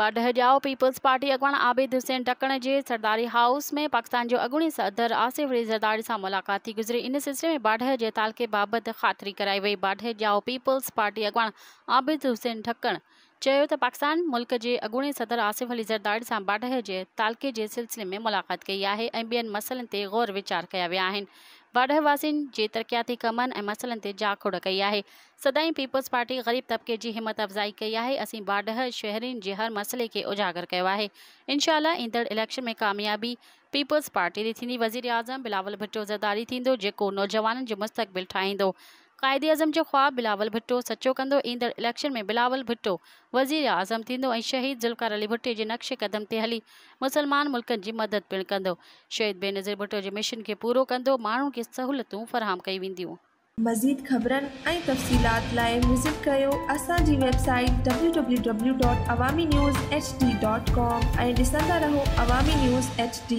बाडह जाओ peoples party अगवान Abid Hussain ढक्कण जे सरदारी house में पाकिस्तान जो अॻूणी सदर आसिफ अली ज़रदारी सां मुलाक़ात थी गुज़री। इन सिलसिले में बाडह जे तालके बाबति ख़ातिरी कराई वई। बाडह जाओ पीपल्स पार्टी अगवान आबिद हुसैन ढक्कण चयो त पाकिस्तान मुल्क जे अॻूणे सदर आसिफ अली ज़रदारी सां बाडह जे तालके जे सिलसिले में मुलाक़ात कई आहे ऐं ॿियनि मसइलनि ते ग़ौर वीचार कया विया आहिनि। बाडह वासियुनि जे तरक़ियाती कमनि ऐं मसइलनि ते जाखोड़ कई आहे। सदाईं पीपल्स पार्टी ग़रीब तबके जी हिम्मत अफ़ज़ाई कई आहे। असीं बाडह शहरियुनि जे हर मसइले खे उजागर कयो आहे। इंशाअल्लाह ईंदड़ इलेक्शन में कामयाबी पीपल्स पार्टी दी थींदी। वज़ीर आज़म बिलावल भुट्टो ज़रदारी थींदो जेको नौजवाननि जो मुस्तक़बिल ठाहींदो। क़ाइद आज़म जो ख्वाब बिलावल भुट्टो सचो कंदो। ईंदड़ इलेक्शन में बिलावल भुट्टो वज़ीर आज़म थींदो ऐं शहीद ज़ुल्फ़िकार अली भुट्टे जे नक्शे क़दम ते हली मुसलमान मुल्कनि जी मदद पिणु कंदो। शहीद बेनज़ीर भुट्टो जे मिशन खे पूरो कंदो। माण्हुनि खे सहूलियतूं फ़राहम कई वेंदियूं। मज़ीद ख़बरनि ऐं तफ़सीलात लाइ विज़िट कयो असांजी वेबसाइट www.awamiNewsHD.com ऐं ॾिसंदा रहो अवामी न्यूज़ HD।